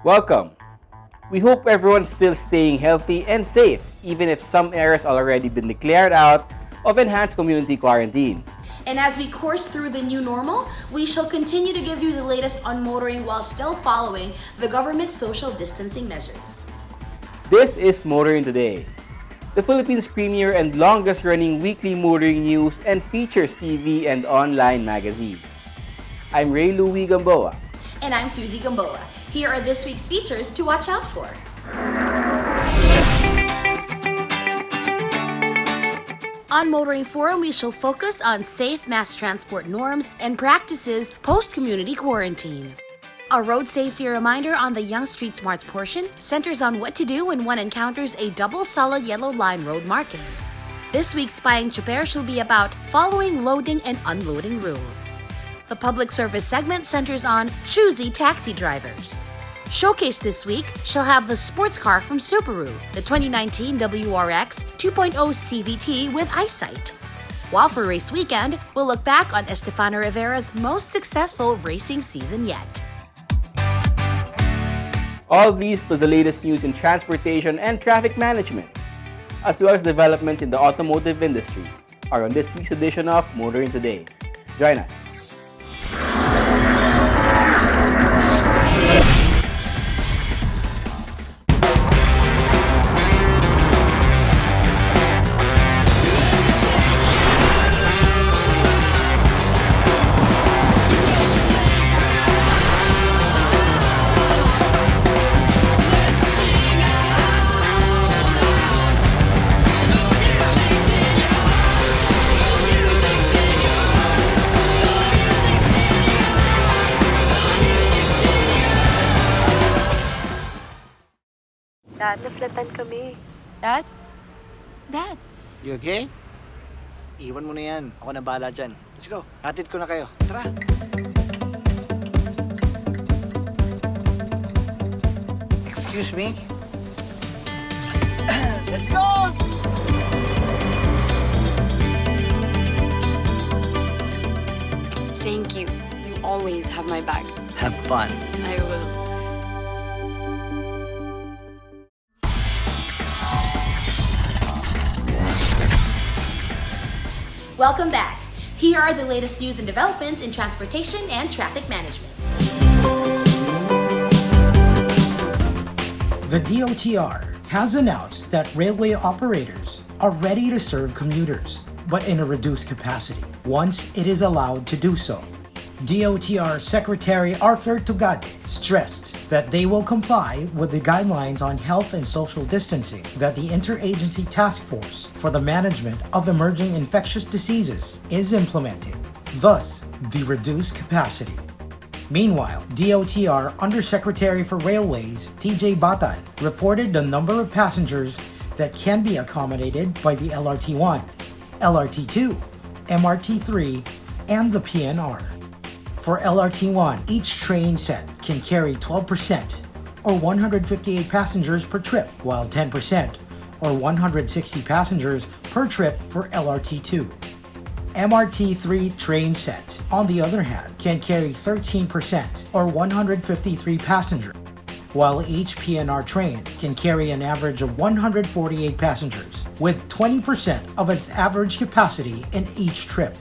Welcome! We hope everyone's still staying healthy and safe, even if some areas already been declared out of enhanced community quarantine. And as we course through the new normal, we shall continue to give you the latest on motoring while still following the government's social distancing measures. This is Motoring Today, the Philippines' premier and longest-running weekly motoring news and features TV and online magazine. I'm Ray Louie Gamboa. And I'm Susie Gamboa. Here are this week's features to watch out for. On Motoring Forum, we shall focus on safe mass transport norms and practices post-community quarantine. A road safety reminder on the Young Street Smarts portion centers on what to do when one encounters a double solid yellow line road marking. This week's Spying Chuper shall be about following loading and unloading rules. The public service segment centers on choosy taxi drivers. Showcase this week shall have the sports car from Subaru, the 2019 WRX 2.0 CVT with EyeSight. While for race weekend, we'll look back on Estefano Rivera's most successful racing season yet. All these plus the latest news in transportation and traffic management, as well as developments in the automotive industry, are on this week's edition of Motoring Today. Join us. Dad, naflatan kami. Dad? Dad? You okay? Iwan mo na yan. Ako na bahala dyan. Let's go. Hatid ko na kayo. Tara. Excuse me? Let's go! Thank you. You always have my back. Have fun. I will. Welcome back. Here are the latest news and developments in transportation and traffic management. The DOTR has announced that railway operators are ready to serve commuters, but in a reduced capacity, once it is allowed to do so. DOTR Secretary Arthur Tugade stressed that they will comply with the guidelines on health and social distancing that the Interagency Task Force for the Management of Emerging Infectious Diseases is implementing, thus the reduced capacity. Meanwhile, DOTR Undersecretary for Railways TJ Batan reported the number of passengers that can be accommodated by the LRT-1, LRT-2, MRT-3, and the PNR. For LRT-1, each train set can carry 12% or 158 passengers per trip, while 10% or 160 passengers per trip for LRT-2. MRT-3 train set, on the other hand, can carry 13% or 153 passengers, while each PNR train can carry an average of 148 passengers, with 20% of its average capacity in each trip.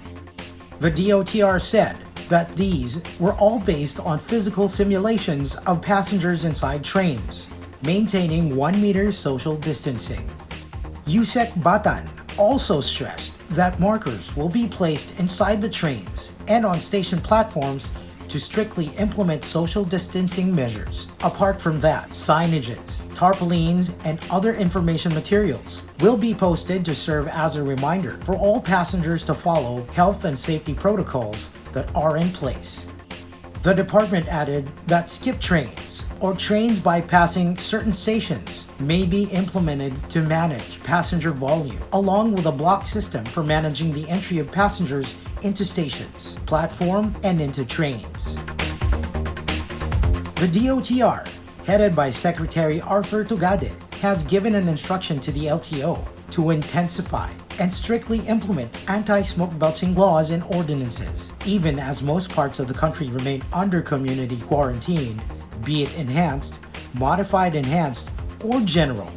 The DOTR said that these were all based on physical simulations of passengers inside trains, maintaining 1 meter social distancing. Yusek Batan also stressed that markers will be placed inside the trains and on station platforms to strictly implement social distancing measures. Apart from that, signages, tarpaulins, and other information materials will be posted to serve as a reminder for all passengers to follow health and safety protocols that are in place. The department added that skip trains or trains bypassing certain stations may be implemented to manage passenger volume, along with a block system for managing the entry of passengers into stations, platform, and into trains. The DOTR, headed by Secretary Arthur Tugade, has given an instruction to the LTO to intensify and strictly implement anti-smoke belching laws and ordinances, even as most parts of the country remain under community quarantine, be it enhanced, modified enhanced, or general.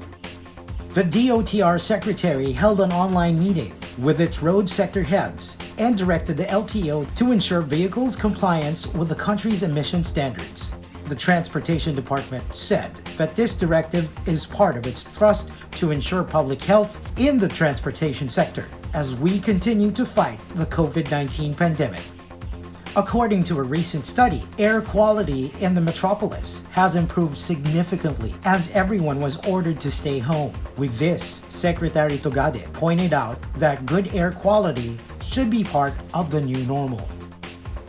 The DOTR secretary held an online meeting with its road sector heads and directed the LTO to ensure vehicles' compliance with the country's emission standards. The Transportation Department said that this directive is part of its thrust to ensure public health in the transportation sector as we continue to fight the COVID-19 pandemic. According to a recent study, air quality in the metropolis has improved significantly as everyone was ordered to stay home. With this, Secretary Tugade pointed out that good air quality should be part of the new normal.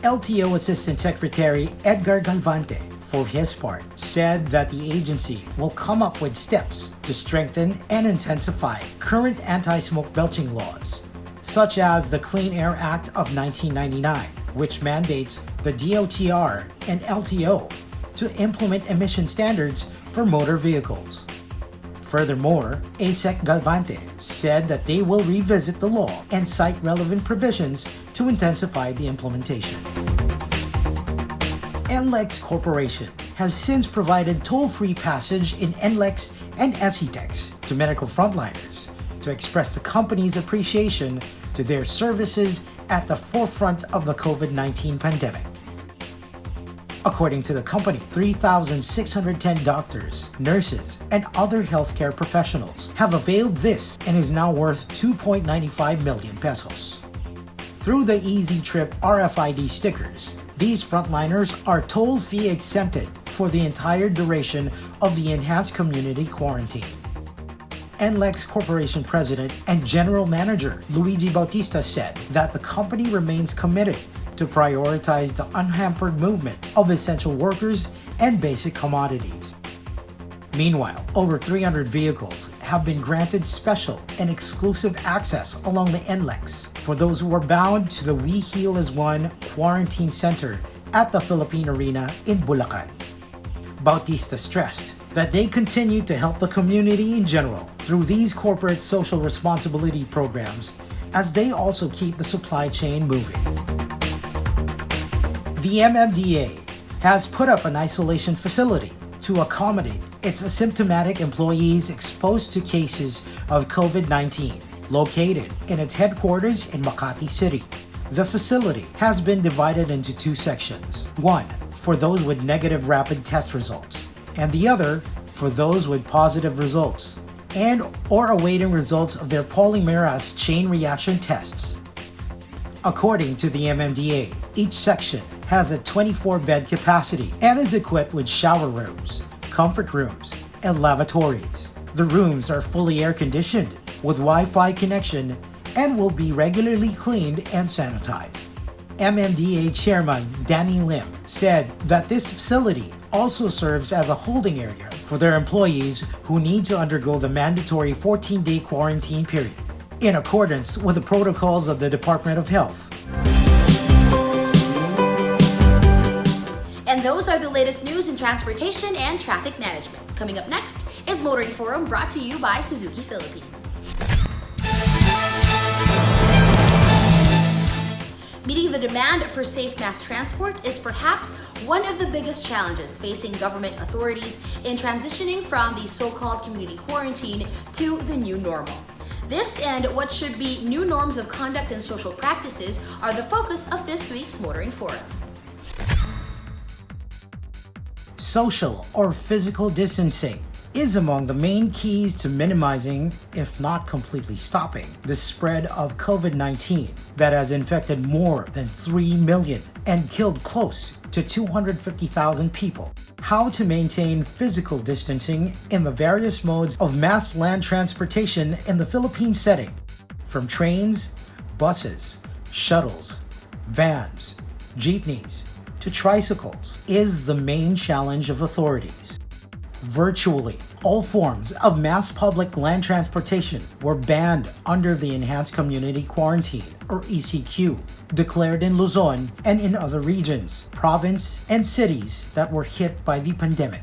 LTO Assistant Secretary Edgar Galvante, for his part, said that the agency will come up with steps to strengthen and intensify current anti-smoke belching laws, such as the Clean Air Act of 1999, which mandates the DOTR and LTO to implement emission standards for motor vehicles. Furthermore, ASEC Galvante said that they will revisit the law and cite relevant provisions to intensify the implementation. NLEX Corporation has since provided toll-free passage in NLEX and SCTEX to medical frontliners to express the company's appreciation to their services at the forefront of the COVID-19 pandemic. According to the company, 3,610 doctors, nurses, and other healthcare professionals have availed this and is now worth 2.95 million pesos. Through the Easy Trip RFID stickers, these frontliners are toll fee exempted for the entire duration of the enhanced community quarantine. NLEX Corporation President and General Manager Luigi Bautista said that the company remains committed to prioritize the unhampered movement of essential workers and basic commodities. Meanwhile, over 300 vehicles have been granted special and exclusive access along the NLEX for those who are bound to the We Heal as One quarantine center at the Philippine Arena in Bulacan. Bautista stressed that they continue to help the community in general through these corporate social responsibility programs as they also keep the supply chain moving. The MMDA has put up an isolation facility to accommodate its asymptomatic employees exposed to cases of COVID-19, located in its headquarters in Makati City. The facility has been divided into two sections, one for those with negative rapid test results, and the other for those with positive results and or awaiting results of their polymerase chain reaction tests. According to the MMDA, each section has a 24-bed capacity and is equipped with shower rooms, comfort rooms, and lavatories. The rooms are fully air-conditioned with Wi-Fi connection and will be regularly cleaned and sanitized. MMDA Chairman Danny Lim said that this facility also serves as a holding area for their employees who need to undergo the mandatory 14-day quarantine period, in accordance with the protocols of the Department of Health. And those are the latest news in transportation and traffic management. Coming up next is Motoring Forum, brought to you by Suzuki Philippines. Meeting the demand for safe mass transport is perhaps one of the biggest challenges facing government authorities in transitioning from the so-called community quarantine to the new normal. This and what should be new norms of conduct and social practices are the focus of this week's Motoring Forum. Social or physical distancing is among the main keys to minimizing, if not completely stopping, the spread of COVID-19 that has infected more than 3 million and killed close to 250,000 people. How to maintain physical distancing in the various modes of mass land transportation in the Philippine setting, from trains, buses, shuttles, vans, jeepneys, to tricycles, is the main challenge of authorities. Virtually all forms of mass public land transportation were banned under the Enhanced Community Quarantine, or ECQ, declared in Luzon and in other regions, province, and cities that were hit by the pandemic.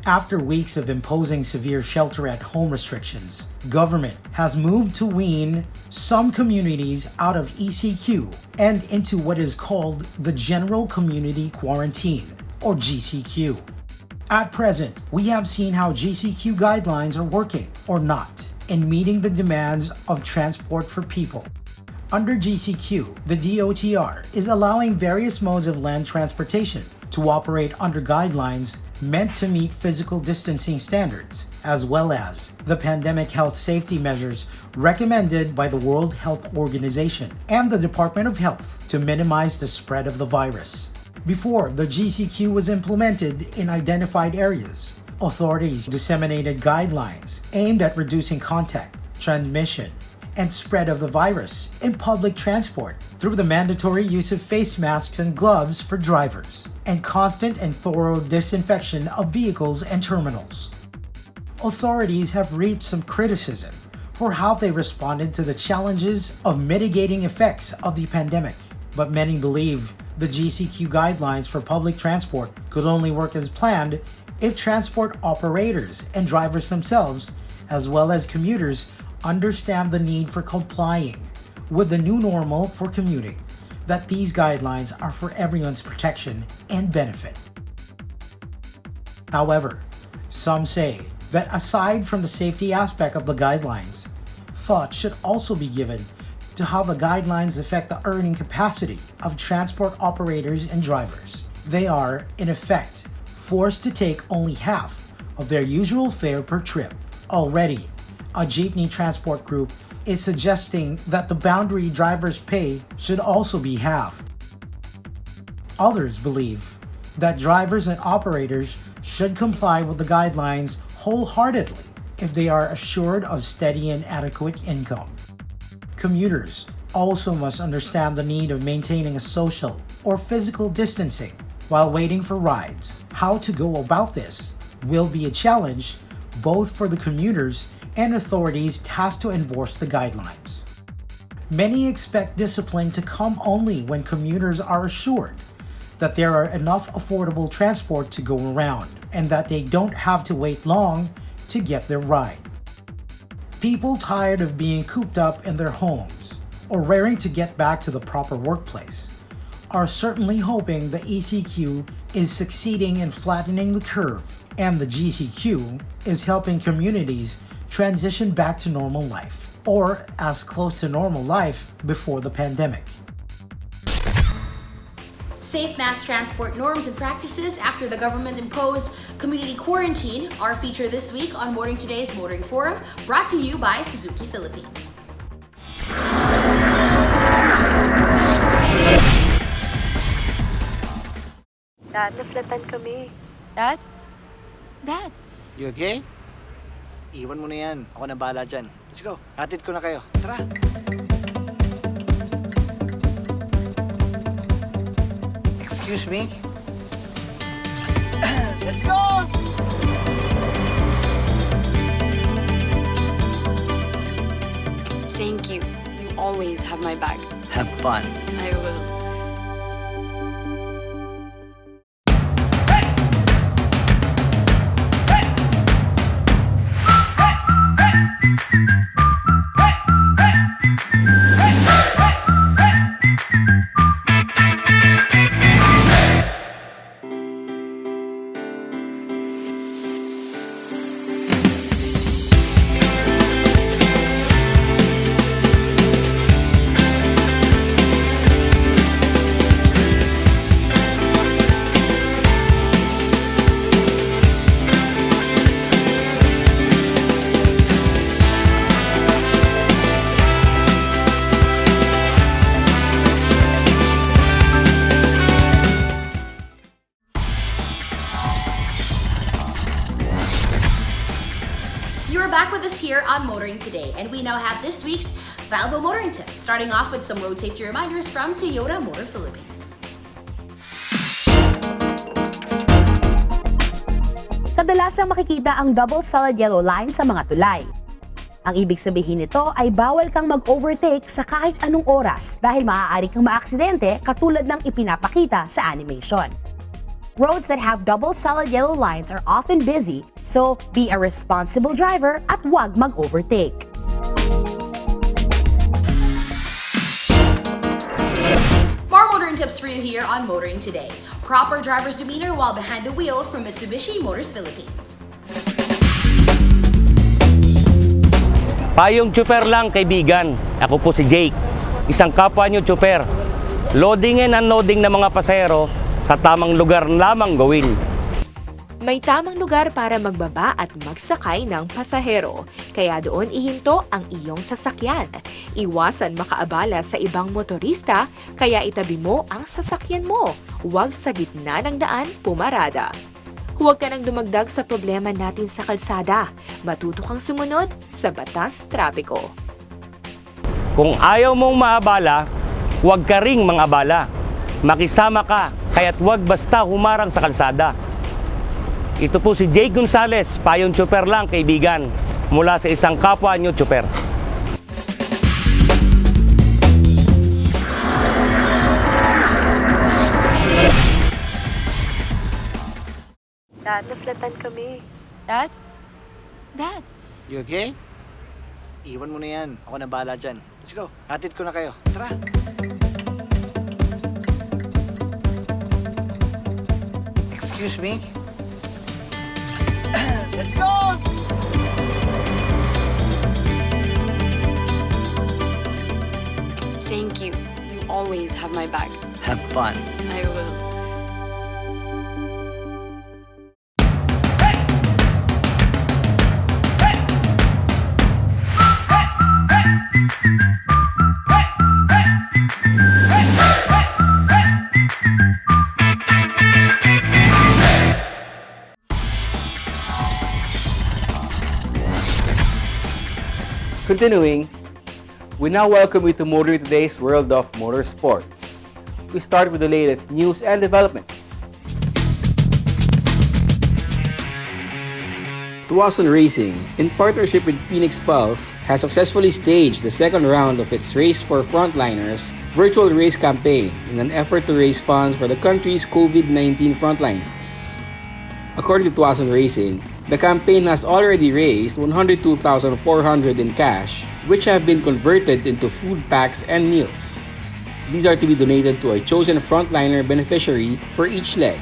After weeks of imposing severe shelter-at-home restrictions, government has moved to wean some communities out of ECQ and into what is called the General Community Quarantine, or GCQ. At present, we have seen how GCQ guidelines are working, or not, in meeting the demands of transport for people. Under GCQ, the DOTR is allowing various modes of land transportation to operate under guidelines meant to meet physical distancing standards, as well as the pandemic health safety measures recommended by the World Health Organization and the Department of Health to minimize the spread of the virus. Before the GCQ was implemented in identified areas, authorities disseminated guidelines aimed at reducing contact, transmission, and spread of the virus in public transport through the mandatory use of face masks and gloves for drivers, and constant and thorough disinfection of vehicles and terminals. Authorities have reaped some criticism for how they responded to the challenges of mitigating effects of the pandemic, but many believe the GCQ guidelines for public transport could only work as planned if transport operators and drivers themselves, as well as commuters, understand the need for complying with the new normal for commuting, that these guidelines are for everyone's protection and benefit. However, some say that aside from the safety aspect of the guidelines, thought should also be given to how the guidelines affect the earning capacity of transport operators and drivers. They are, in effect, forced to take only half of their usual fare per trip. Already, a jeepney transport group is suggesting that the boundary driver's pay should also be halved. Others believe that drivers and operators should comply with the guidelines wholeheartedly if they are assured of steady and adequate income. Commuters also must understand the need of maintaining a social or physical distancing while waiting for rides. How to go about this will be a challenge both for the commuters and authorities tasked to enforce the guidelines. Many expect discipline to come only when commuters are assured that there are enough affordable transport to go around and that they don't have to wait long to get their ride. People tired of being cooped up in their homes or raring to get back to the proper workplace are certainly hoping the ECQ is succeeding in flattening the curve, and the GCQ is helping communities transition back to normal life, or as close to normal life before the pandemic. Safe mass transport norms and practices after the government-imposed community quarantine, our feature this week on Motoring Today's Motoring Forum, brought to you by Suzuki Philippines. Dad, naflatan kami. Dad? Dad? You okay? Iwan mo na yan. Ako na bahala dyan. Let's go. Hatid ko na kayo. Tara. Excuse me? Let's go! Thank you. You always have my back. Have fun. I will. here on Motoring Today, and we now have this week's valuable motoring tips, starting off with some road safety reminders from Toyota Motor Philippines. Kadalasang makikita ang double solid yellow line sa mga tulay. Ang ibig sabihin nito ay bawal kang mag-overtake sa kahit anong oras dahil maaari kang maaksidente katulad ng ipinapakita sa animation. Roads that have double solid yellow lines are often busy, so be a responsible driver at huwag mag-overtake. More motoring tips for you here on Motoring Today. Proper driver's demeanor while behind the wheel from Mitsubishi Motors Philippines. Payong tsuper lang, kaibigan. Ako po si Jake, isang kapwa nyo tsuper. Loading and unloading ng mga pasahero sa tamang lugar lamang gawin. May tamang lugar para magbaba at magsakay ng pasahero. Kaya doon ihinto ang iyong sasakyan. Iwasan makaabala sa ibang motorista, kaya itabi mo ang sasakyan mo. Huwag sa gitna ng daan pumarada. Huwag ka nang dumagdag sa problema natin sa kalsada. Matuto kang sumunod sa batas trapiko. Kung ayaw mong maabala, huwag ka ring mangabala. Makisama ka, kaya't huwag basta humarang sa kalsada. Ito po si Jake Gonzalez, payong tsuper lang, kaibigan, mula sa isang kapwa nyo tsuper. Dad, naflatan kami. Dad? Dad? You okay? Iwan mo na yan. Ako na bahala dyan. Let's go. Hatid ko na kayo. Tara. Excuse me? Let's go! Thank you. You always have my back. Have fun. I will. Continuing, we now welcome you to Motoring Today's World of Motorsports. We start with the latest news and developments. Tuason Racing, in partnership with Phoenix Pulse, has successfully staged the second round of its Race for Frontliners virtual race campaign in an effort to raise funds for the country's COVID-19 frontliners. According to Tuason Racing, the campaign has already raised 102,400 in cash, which have been converted into food packs and meals. These are to be donated to a chosen frontliner beneficiary for each leg.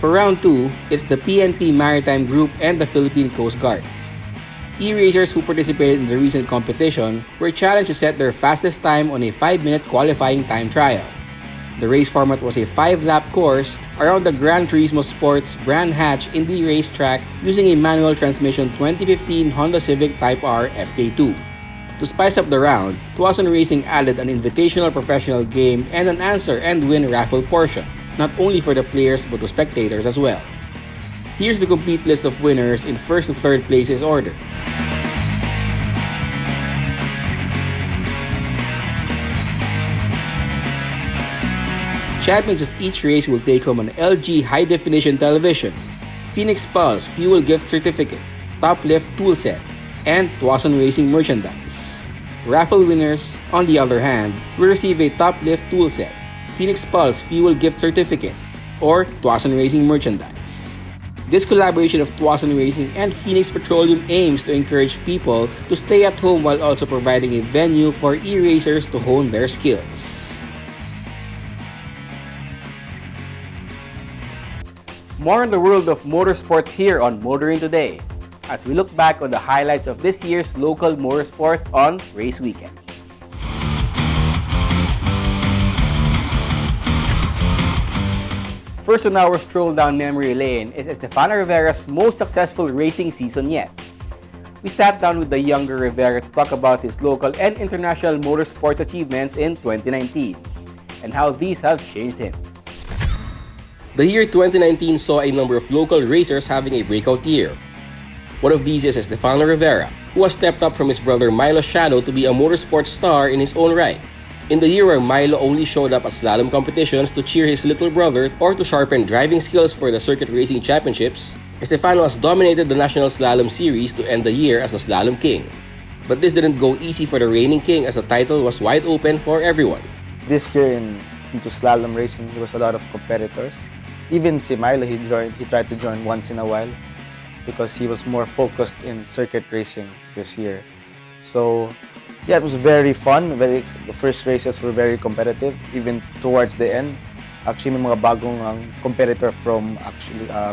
For round 2, it's the PNP Maritime Group and the Philippine Coast Guard. E-racers who participated in the recent competition were challenged to set their fastest time on a 5-minute qualifying time trial. The race format was a 5-lap course around the Gran Turismo Sports Brand Hatch Indy racetrack using a manual transmission 2015 Honda Civic Type R FK2. To spice up the round, Tuason Racing added an invitational professional game and an answer and win raffle portion, not only for the players but to spectators as well. Here's the complete list of winners in first to third places order. Champions of each race will take home an LG high-definition television, Phoenix Pulse Fuel Gift Certificate, Top Lift Tool Set, and Tuason Racing merchandise. Raffle winners, on the other hand, will receive a Top Lift Tool Set, Phoenix Pulse Fuel Gift Certificate, or Tuason Racing merchandise. This collaboration of Tuason Racing and Phoenix Petroleum aims to encourage people to stay at home while also providing a venue for e-racers to hone their skills. More on the world of motorsports here on Motoring Today, as we look back on the highlights of this year's local motorsports on Race Weekend. First on our stroll down memory lane is Estefana Rivera's most successful racing season yet. We sat down with the younger Rivera to talk about his local and international motorsports achievements in 2019 and how these have changed him. The year 2019 saw a number of local racers having a breakout year. One of these is Estefana Rivera, who has stepped up from his brother Milo's shadow to be a motorsports star in his own right. In the year where Milo only showed up at slalom competitions to cheer his little brother or to sharpen driving skills for the Circuit Racing Championships, Estefano has dominated the National Slalom Series to end the year as the Slalom King. But this didn't go easy for the reigning king as the title was wide open for everyone. This year into slalom racing, there was a lot of competitors. Even si Milo, he tried to join once in a while because he was more focused in circuit racing this year. So yeah, it was very fun. The first races were very competitive, even towards the end. Actually, may mga bagong competitor from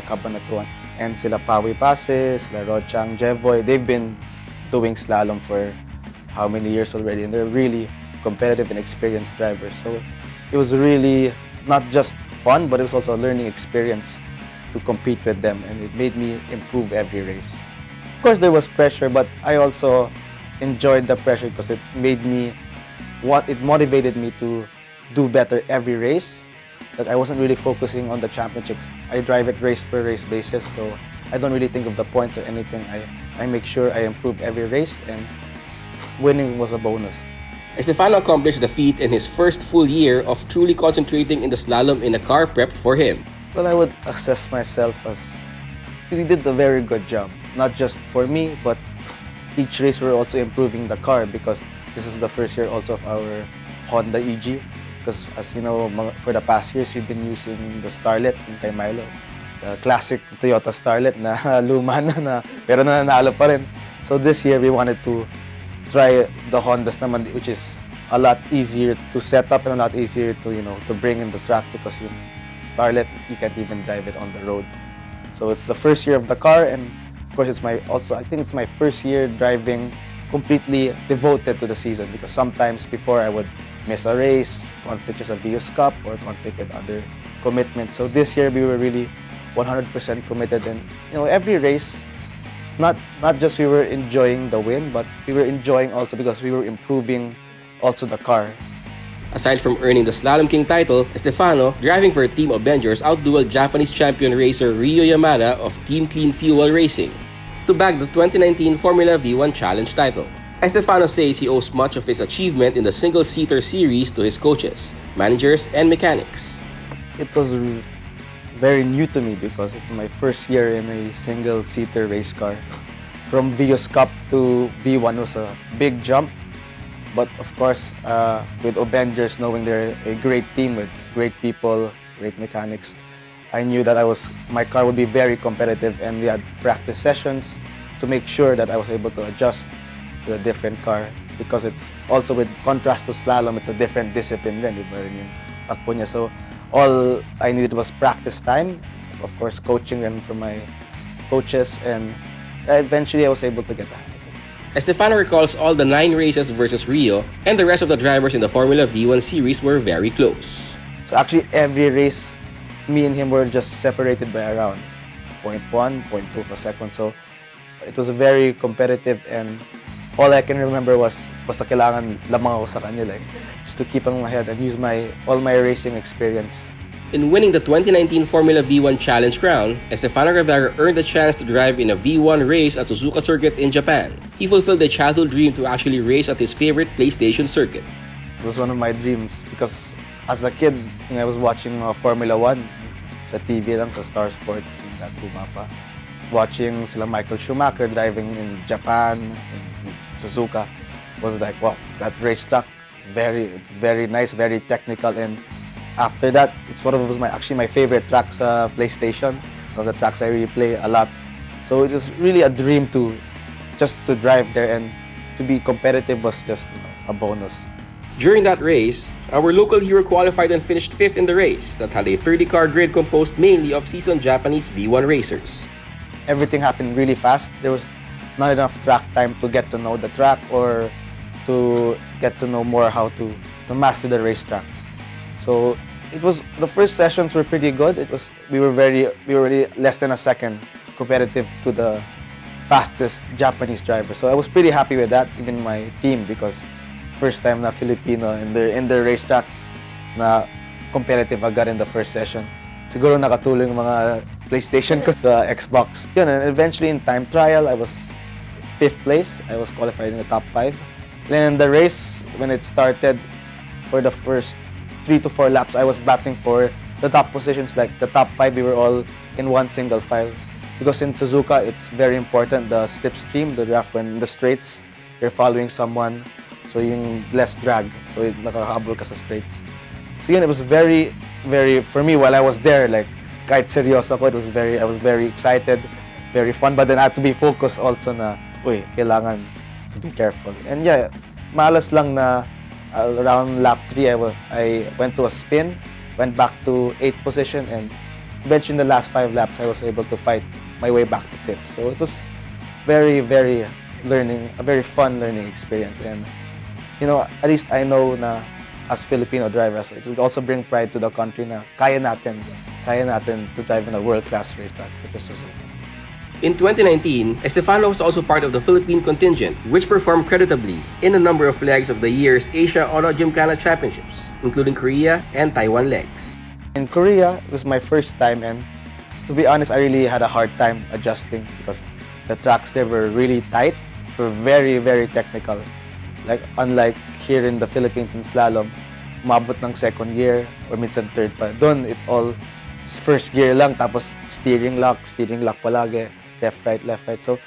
Cabanatuan. And sila Pawi Pases, sila Rochang, Jevoy, they've been doing slalom for how many years already, and they're really competitive and experienced drivers. So it was really not just fun, but it was also a learning experience to compete with them, and it made me improve every race. Of course, there was pressure, but I also enjoyed the pressure because it motivated me to do better every race. That I wasn't really focusing on the championships. I drive it race per race basis, so I don't really think of the points or anything. I make sure I improve every race, and winning was a bonus. Estefano accomplished the feat in his first full year of truly concentrating in the slalom in a car prepped for him. Well, I would assess myself as he did a very good job. Not just for me, but each race we're also improving the car because this is the first year also of our Honda EG. Because as you know, for the past years, we've been using the Starlet in kay Milo. The classic Toyota Starlet na luma na pero nananalo pa rin. So this year, we wanted to try the Hondas naman, which is a lot easier to set up and a lot easier to bring in the track because yung Starlet, you can't even drive it on the road. So it's the first year of the car, and of course I think it's my first year driving completely devoted to the season because sometimes before I would miss a race, conflict just a Vios Cup or conflict with other commitments. So this year we were really 100% committed, and every race, not just we were enjoying the win, but we were enjoying also because we were improving also the car. Aside from earning the Slalom King title, Estefano, driving for Team Avengers, outdueled Japanese champion racer Ryo Yamada of Team Clean Fuel Racing to bag the 2019 Formula V1 Challenge title. Estefano says he owes much of his achievement in the single-seater series to his coaches, managers, and mechanics. It was very new to me because it's my first year in a single-seater race car. From Vios Cup to V1 was a big jump. But of course, with Avengers, knowing they're a great team with great people, great mechanics, I knew that my car would be very competitive, and we had practice sessions to make sure that I was able to adjust to a different car because it's also with contrast to slalom, it's a different discipline rin, iba rin yung takbo niya. So all I needed was practice time, of course coaching rin from my coaches, and eventually I was able to get that. Estefano recalls all the 9 races versus Rio, and the rest of the drivers in the Formula V1 series were very close. So actually every race, me and him were just separated by around 0.1, 0.2 for second. So it was very competitive, and all I can remember was basta kailangan lamang ako sa kanya, just to keep on ahead and use all my racing experience. In winning the 2019 Formula V1 Challenge crown, Estefano Rivera earned the chance to drive in a V1 race at Suzuka Circuit in Japan. He fulfilled a childhood dream to actually race at his favorite PlayStation circuit. It was one of my dreams because as a kid, I was watching Formula 1 sa TV lang, sa Star Sports, yung luma pa. Watching sila Michael Schumacher driving in Japan, in Suzuka, was like, wow, that racetrack, very nice, very technical, and after that, it's one of my favorite tracks sa PlayStation. One of the tracks I really play a lot. So it was really a dream to drive there, and to be competitive was just a bonus. During that race, our local hero qualified and finished 5th in the race that had a 30-car grid composed mainly of seasoned Japanese V1 racers. Everything happened really fast. There was not enough track time to get to know the track or to get to know more how to master the racetrack. So the first sessions were pretty good. We were already less than a second competitive to the fastest Japanese driver. So I was pretty happy with that, even my team, because first time na Filipino in the racetrack na competitive agad in the first session. Siguro nakatulong yung mga PlayStation ko sa Xbox. Yun, and eventually in time trial, I was 5th place. I was qualified in the top 5. Then the race, when it started, for the first 3 to 4 laps, I was battling for the top positions. Like the top 5, we were all in one single file. Because in Suzuka, it's very important, the slipstream, the draft when the straights, you're following someone, so yung less drag, so nakakahabol ka sa straights. So yun, it was very, for me, while I was there, like, kahit seryoso ako, I was very excited, very fun, but then I had to be focused also na, kailangan to be careful. And yeah, malas lang na around lap 3, I went to a spin, went back to 8th position, and eventually in the last 5 laps, I was able to fight my way back to 5th. So it was very, very a very fun learning experience. And, you know, at least I know na as Filipino drivers, it will also bring pride to the country na kaya natin to drive in a world-class racetrack such as Suzuka. In 2019, Estefano was also part of the Philippine contingent, which performed creditably in a number of legs of the year's Asia Auto Gymkhana Championships, including Korea and Taiwan legs. In Korea, it was my first time, and to be honest, I really had a hard time adjusting because the tracks there were really tight, were very, very technical. Like, unlike here in the Philippines in slalom, umabot ng second gear or minsan third pa. Doon, it's all first gear lang, tapos steering lock palagi, left, right. So,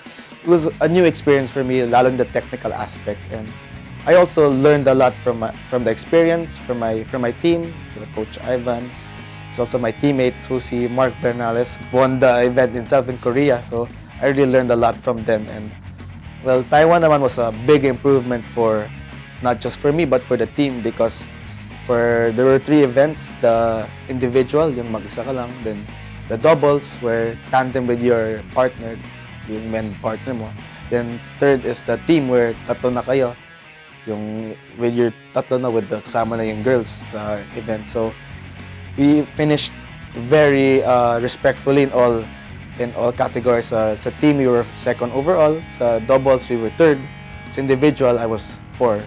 it was a new experience for me, lalo in the technical aspect. And I also learned a lot from the experience, from my team, from Coach Ivan. It's also my teammates who si Mark Bernales won the event himself in Korea. So, I really learned a lot from them. And well, Taiwan naman was a big improvement for not just for me but for the team because there were 3 events: the individual, yung mag-isa ka lang, then the doubles where tandem with your partner, yung men partner mo. Then third is the team where tatlo na kayo, yung with your tatlo na with the kasama na yung girls sa event. So we finished very respectfully in all categories. Sa team, we were second overall. Sa doubles, we were third. Sa individual, I was 4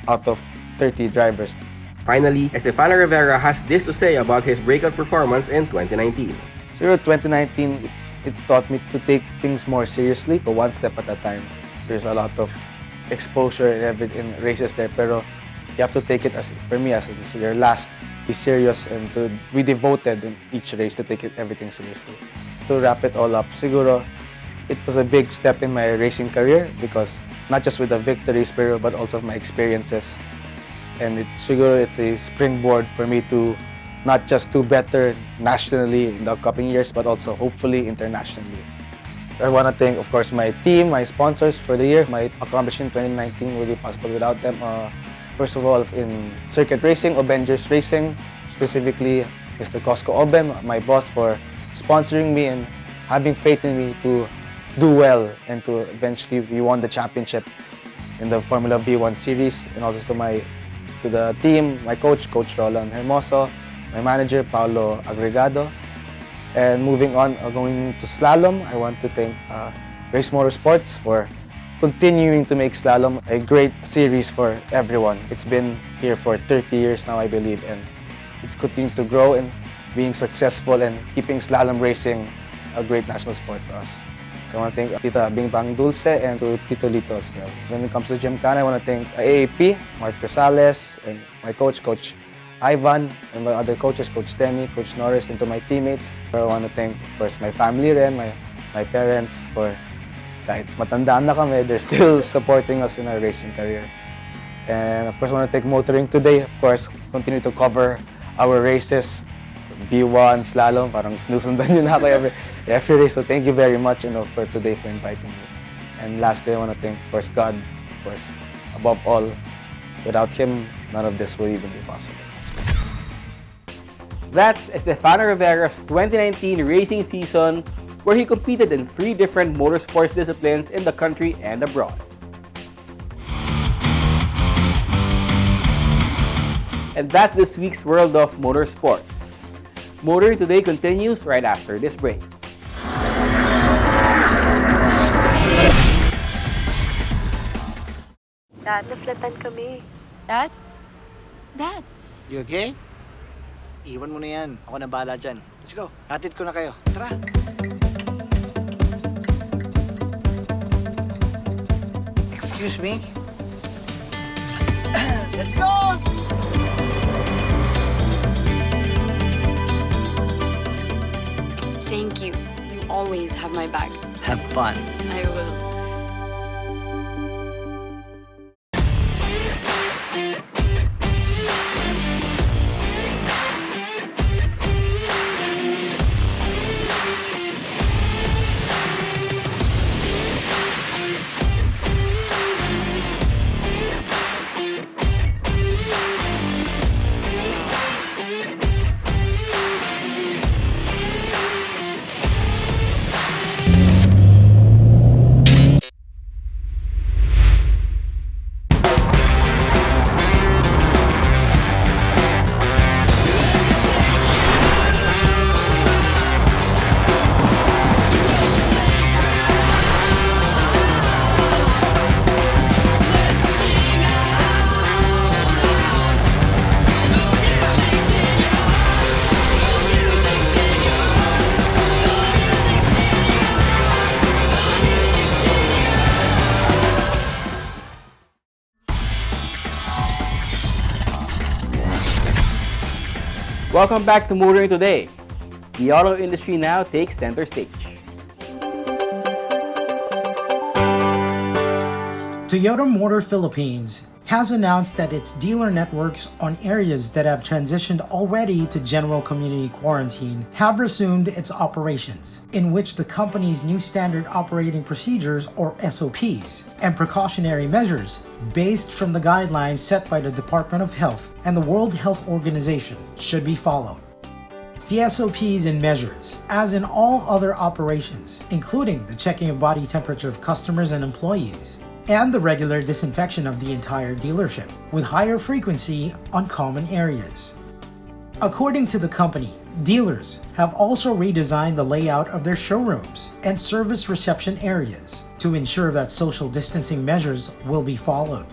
out of 30 drivers. Finally, Estefano Rivera has this to say about his breakout performance in 2019. So 2019, it's taught me to take things more seriously, but one step at a time. There's a lot of exposure in races there, pero you have to take it as your last. Be serious and to be devoted in each race to take everything seriously. To wrap it all up, siguro, it was a big step in my racing career because not just with the victories, but also my experiences. And it's a springboard for me to not just do better nationally in the upcoming years, but also hopefully internationally. I want to thank, of course, my team, my sponsors for the year. My accomplishment in 2019 would be possible without them. First of all, in circuit racing, Avengers Racing, specifically Mr. Cosco Oben, my boss, for sponsoring me and having faith in me to do well and to eventually we won the championship in the Formula B1 series. And also to the team, my coach Roland Hermoso, my manager Paolo Agregado. And moving on, going to slalom, I want to thank Race Motorsports for continuing to make slalom a great series for everyone. It's been here for 30 years now, I believe, and it's continuing to grow and being successful and keeping slalom racing a great national sport for us. So I want to thank Tita Bing Bang Dulce and to Tito Lito as well. When it comes to Gymkhana, I want to thank AAP, Mark Casales, and my coach, Coach Ivan, and my other coaches, Coach Tenny, Coach Norris, and to my teammates. I want to thank, of course, my family rin, my parents, for kahit matandaan na kami, they're still supporting us in our racing career. And of course, I want to thank Motoring Today. Of course, continue to cover our races, V1, slalom, parang sinusundan nyo na ako every race. So thank you very much for today for inviting me. And lastly, I want to thank, of course, God, of course, above all. Without Him, none of this will even be possible. That's Estefano Rivera's 2019 racing season, where he competed in 3 different motorsports disciplines in the country and abroad. And that's this week's World of Motorsports. Motoring Today continues right after this break. Dad, naflatan kami. Dad? Dad? You okay? Iwan mo na yan. Ako na bahala dyan. Let's go. Hatid ko na kayo. Tara. Excuse me? Let's go! Thank you. You always have my back. Have fun. I will. Welcome back to Motoring Today. The auto industry now takes center stage. Toyota Motor Philippines has announced that its dealer networks on areas that have transitioned already to general community quarantine have resumed its operations, in which the company's new standard operating procedures, or SOPs, and precautionary measures based from the guidelines set by the Department of Health and the World Health Organization should be followed. The SOPs and measures, as in all other operations, including the checking of body temperature of customers and employees, and the regular disinfection of the entire dealership, with higher frequency on common areas. According to the company, dealers have also redesigned the layout of their showrooms and service reception areas to ensure that social distancing measures will be followed.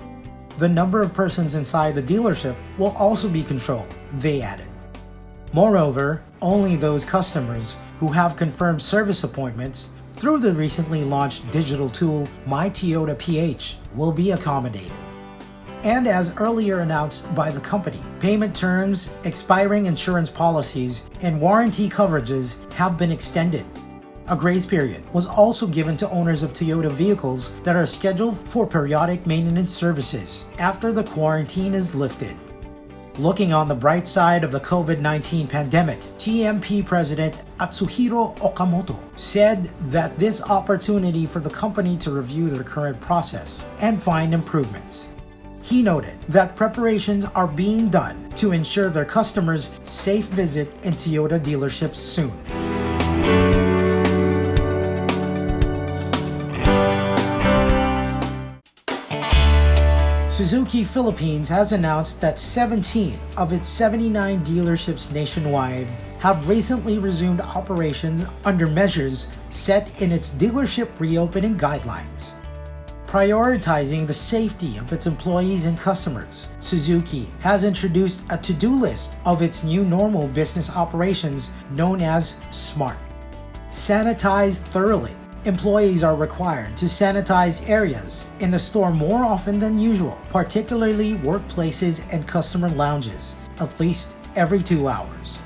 The number of persons inside the dealership will also be controlled, they added. Moreover, only those customers who have confirmed service appointments through the recently launched digital tool My Toyota PH will be accommodated. And as earlier announced by the company, payment terms, expiring insurance policies, and warranty coverages have been extended. A grace period was also given to owners of Toyota vehicles that are scheduled for periodic maintenance services after the quarantine is lifted. Looking on the bright side of the COVID-19 pandemic, TMP President Atsuhiro Okamoto said that this opportunity for the company to review their current process and find improvements. He noted that preparations are being done to ensure their customers' safe visit in Toyota dealerships soon. Suzuki Philippines has announced that 17 of its 79 dealerships nationwide have recently resumed operations under measures set in its dealership reopening guidelines. Prioritizing the safety of its employees and customers, Suzuki has introduced a to-do list of its new normal business operations known as SMART. Sanitize thoroughly. Employees are required to sanitize areas in the store more often than usual, particularly workplaces and customer lounges, at least every 2 hours.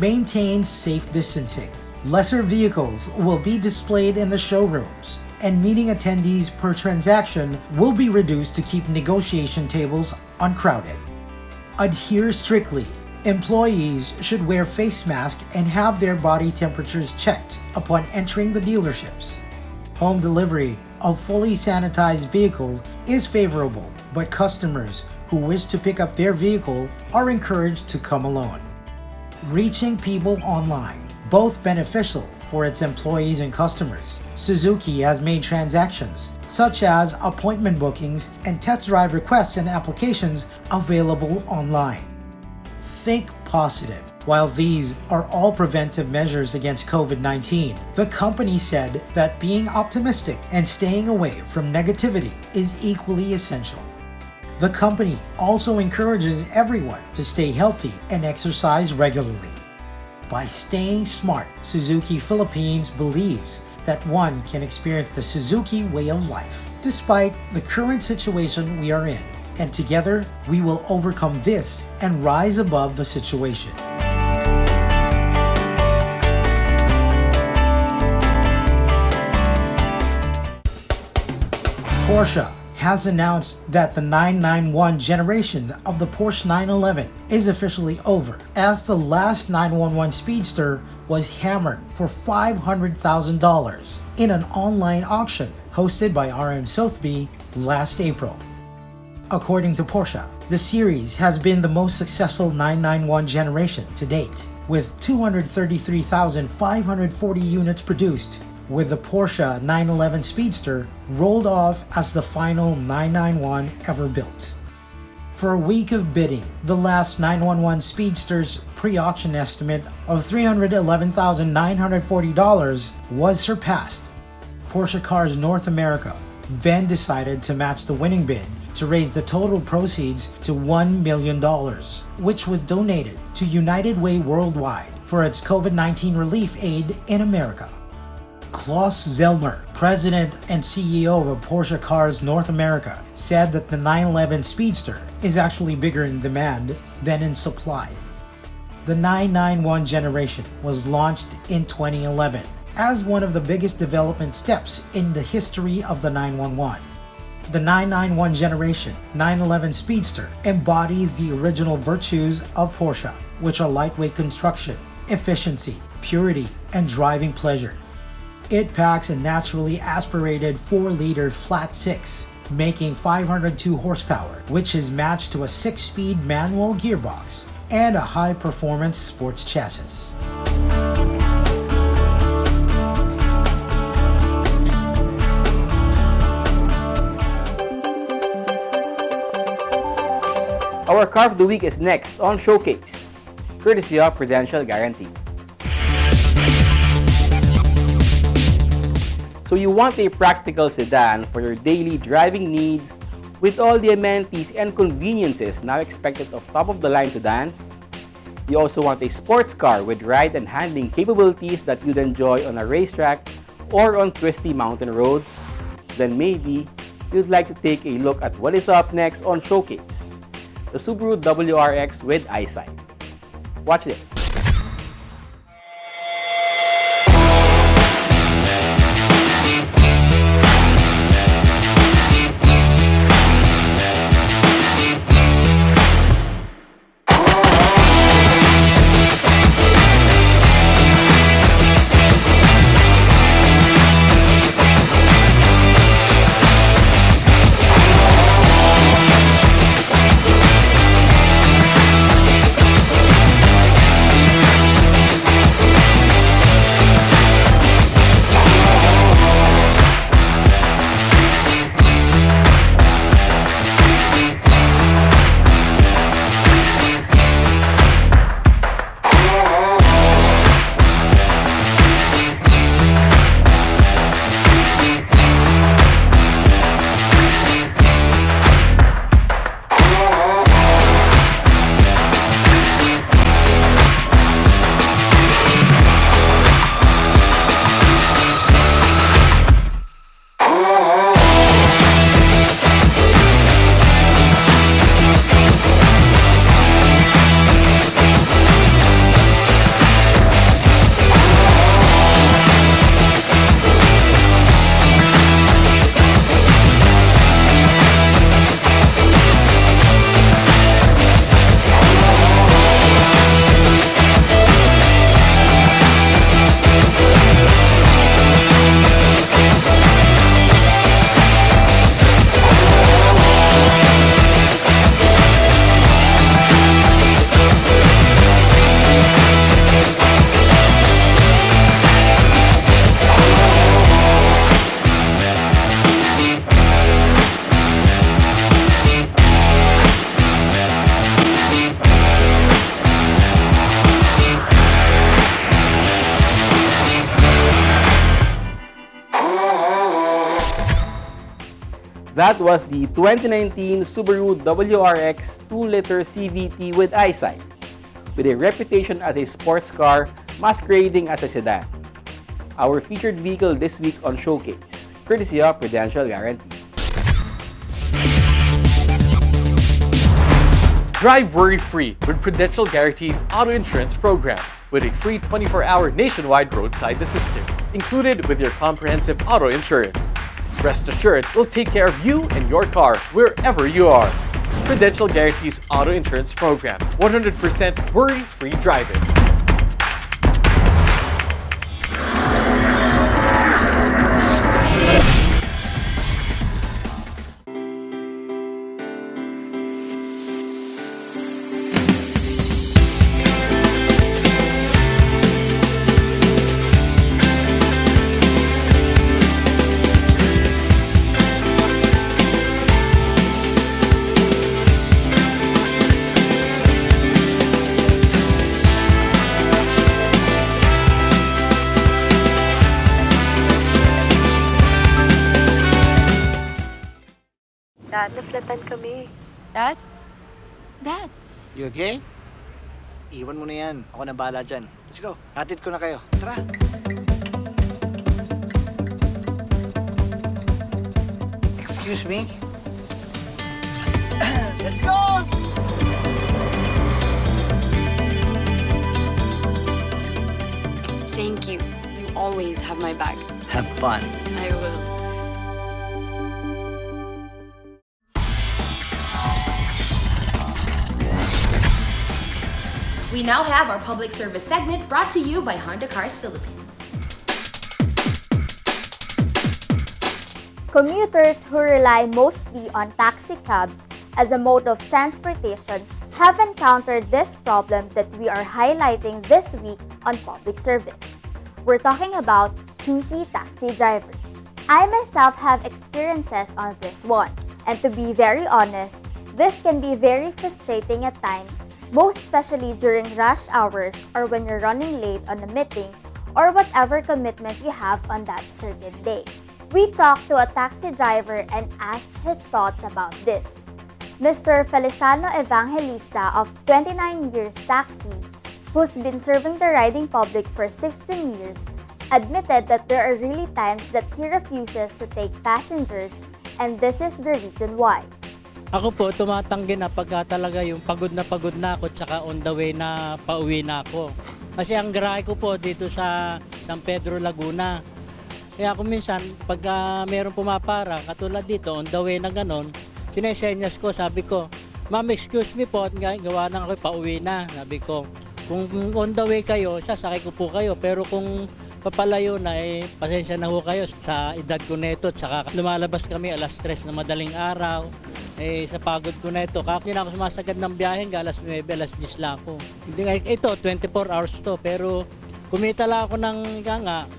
Maintain safe distancing. Lesser vehicles will be displayed in the showrooms, and meeting attendees per transaction will be reduced to keep negotiation tables uncrowded. Adhere strictly. Employees should wear face masks and have their body temperatures checked upon entering the dealerships. Home delivery of fully sanitized vehicles is favorable, but customers who wish to pick up their vehicle are encouraged to come alone. Reaching people online, both beneficial for its employees and customers. Suzuki has made transactions, such as appointment bookings and test drive requests and applications, available online. Think positive. While these are all preventive measures against COVID-19, the company said that being optimistic and staying away from negativity is equally essential. The company also encourages everyone to stay healthy and exercise regularly. By staying smart, Suzuki Philippines believes that one can experience the Suzuki way of life despite the current situation we are in, and together we will overcome this and rise above the situation. Porsche has announced that the 991 generation of the Porsche 911 is officially over, as the last 911 Speedster was hammered for $500,000 in an online auction hosted by RM Sotheby last April. According to Porsche, the series has been the most successful 991 generation to date, with 233,540 units produced, with the Porsche 911 Speedster rolled off as the final 991 ever built. For a week of bidding, the last 911 Speedster's pre-auction estimate of $311,940 was surpassed. Porsche Cars North America then decided to match the winning bid to raise the total proceeds to $1 million, which was donated to United Way Worldwide for its COVID-19 relief aid in America. Klaus Zellmer, president and CEO of Porsche Cars North America, said that the 911 Speedster is actually bigger in demand than in supply. The 991 generation was launched in 2011 as one of the biggest development steps in the history of the 911. The 991 generation 911 Speedster embodies the original virtues of Porsche, which are lightweight construction, efficiency, purity, and driving pleasure. It packs a naturally aspirated 4-liter flat 6, making 502 horsepower, which is matched to a 6-speed manual gearbox and a high-performance sports chassis. Our car of the week is next on Showcase, courtesy of Prudential Guarantee. So you want a practical sedan for your daily driving needs with all the amenities and conveniences now expected of top-of-the-line sedans? You also want a sports car with ride and handling capabilities that you'd enjoy on a racetrack or on twisty mountain roads? Then maybe you'd like to take a look at what is up next on Showcase, the Subaru WRX with eyesight. Watch this. That was the 2019 Subaru WRX 2-liter CVT with eyesight, with a reputation as a sports car masquerading as a sedan. Our featured vehicle this week on Showcase, courtesy of Prudential Guarantee. Drive worry-free with Prudential Guarantees Auto Insurance Program with a free 24-hour nationwide roadside assistance included with your comprehensive auto insurance. Rest assured, we'll take care of you and your car wherever you are. Prudential Guarantees Auto Insurance Program, 100% worry-free driving. Dad, naflatan kami. Dad? Dad? You okay? Iwan mo na yan. Ako na bahala dyan. Let's go. Hatid ko na kayo. Tara. Excuse me? Let's go! Thank you. You always have my back. Have fun. I will. We now have our public service segment brought to you by Honda Cars Philippines. Commuters who rely mostly on taxi cabs as a mode of transportation have encountered this problem that we are highlighting this week on public service. We're talking about choosy taxi drivers. I myself have experiences on this one, and to be very honest, this can be very frustrating at times, most especially during rush hours or when you're running late on a meeting or whatever commitment you have on that certain day. We talked to a taxi driver and asked his thoughts about this. Mr. Feliciano Evangelista of 29 Years Taxi, who's been serving the riding public for 16 years, admitted that there are really times that he refuses to take passengers, and this is the reason why. Ako po, tumatanggi na pagka talaga yung pagod na ako tsaka on the way na pauwi na ako. Kasi ang garahe ko po dito sa San Pedro, Laguna. Kaya ako minsan, pagka mayroong pumapara, katulad dito, on the way na ganon, sinesenyas ko, sabi ko, Ma'am, excuse me po, gawa na ako, pauwi na. Sabi ko, kung on the way kayo, sasakay ko po kayo. Pero kung papalayo na, pasensya na ho kayo sa edad ko neto. Tsaka lumalabas kami alas 3 na madaling araw. Sa pagod ko na ito, hindi na ako sumasagad ng biyahe, alas 9, alas 10 lang ako. Ito, 24 hours to, pero kumita lang ako ng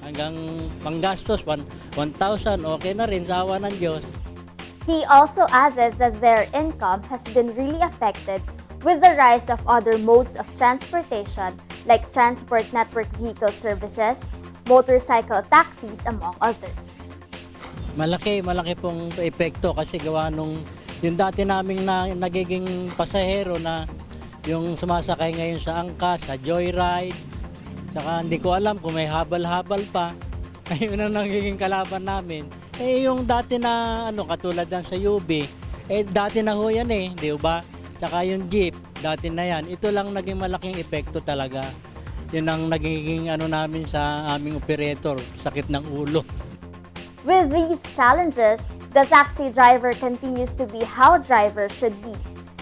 hanggang panggastos, 1,000, okay na rin, sa awa ng Diyos. He also added that their income has been really affected with the rise of other modes of transportation like transport network vehicle services, motorcycle taxis, among others. Malaki pong epekto kasi gawa nung yung dati naming nagiging pasahero na yung sumasakay ngayon sa angkas, sa joyride, saka hindi ko alam kung may habal-habal pa, ayun ang nagiging kalaban namin. Yung dati na katulad ng sa UB, dati na ho yan di ba? Tsaka yung jeep, dati na yan. Ito lang naging malaking epekto talaga. Yun ang nagiging namin sa aming operator, sakit ng ulo. With these challenges, the taxi driver continues to be how drivers should be,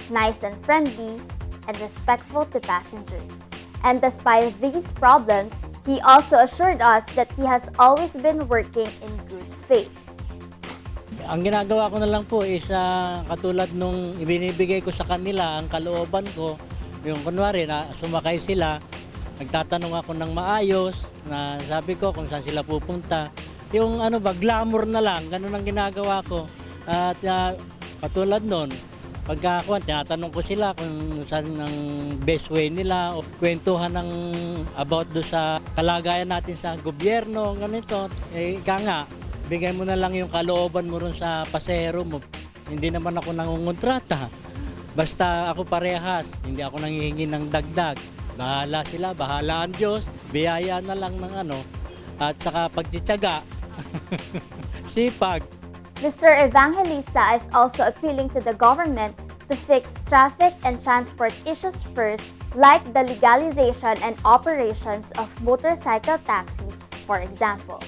nice and friendly, and respectful to passengers. And despite these problems, he also assured us that he has always been working in good faith. Ang ginagawa ko na lang po is katulad nung ibinibigay ko sa kanila ang kalooban ko, yung kunwari na sumakay sila, nagtatanong ako ng maayos, na sabi ko kung saan sila pupunta. Yung glamour na lang, ganun ang ginagawa ko. At katulad nun, pagka tinatanong ko sila kung saan ang best way nila o kwentuhan ng about do sa kalagayan natin sa gobyerno, ganito. Bigay mo na lang yung kalooban mo ron sa pasahero mo. Hindi naman ako nangungontrata. Basta ako parehas, hindi ako nanghihingi ng dagdag. Bahala sila, bahala ang Diyos, biyaya na lang ng at saka pagtityaga. Sipag. Mr. Evangelista is also appealing to the government to fix traffic and transport issues first, like the legalization and operations of motorcycle taxis, for example.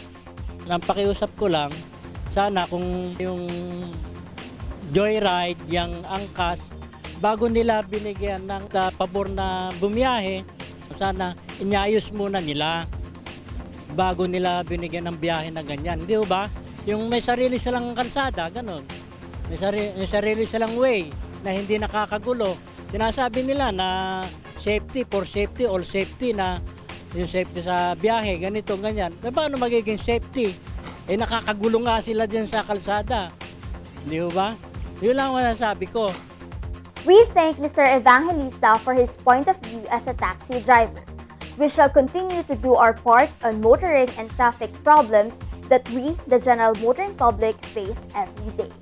Ang pakiusap ko lang, sana kung yung joyride, yung angkas, bago nila binigyan ng pabor na bumiyahe, sana inyayos muna nila bago nila binigyan ng biyahe na ganyan. Di ba? Yung may sarili silang kalsada, ganun. May sarili silang way na hindi nakakagulo. Sinasabi nila na safety, for safety, all safety, na yung safety sa biyahe, ganito, ganyan. Paano magiging safety? Nakakagulo nga sila dyan sa kalsada. Di ba? Yun lang masasabi ko. We thank Mr. Evangelista for his point of view as a taxi driver. We shall continue to do our part on motoring and traffic problems that we, the general motoring public, face every day.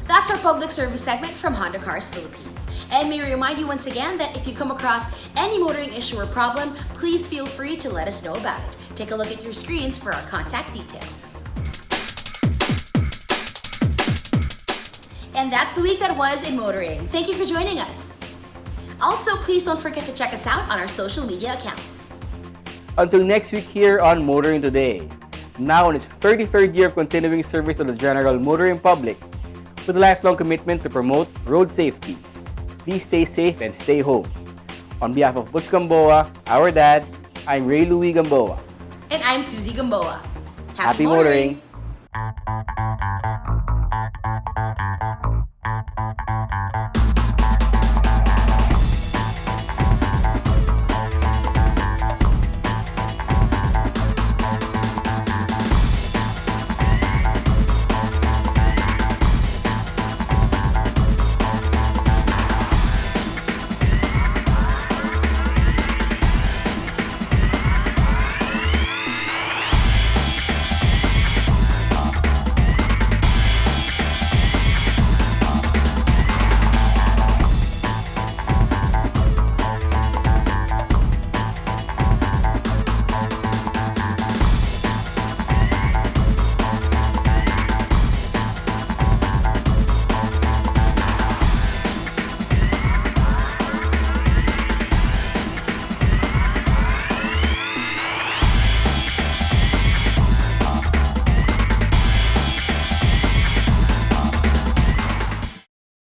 That's our public service segment from Honda Cars Philippines. And may we remind you once again that if you come across any motoring issue or problem, please feel free to let us know about it. Take a look at your screens for our contact details. And that's the week that was in motoring. Thank you for joining us. Also, please don't forget to check us out on our social media accounts. Until next week here on Motoring Today, now in its 33rd year of continuing service to the general motoring public, with a lifelong commitment to promote road safety. Please stay safe and stay home. On behalf of Butch Gamboa, our dad, I'm Ray Louie Gamboa. And I'm Susie Gamboa. Happy motoring!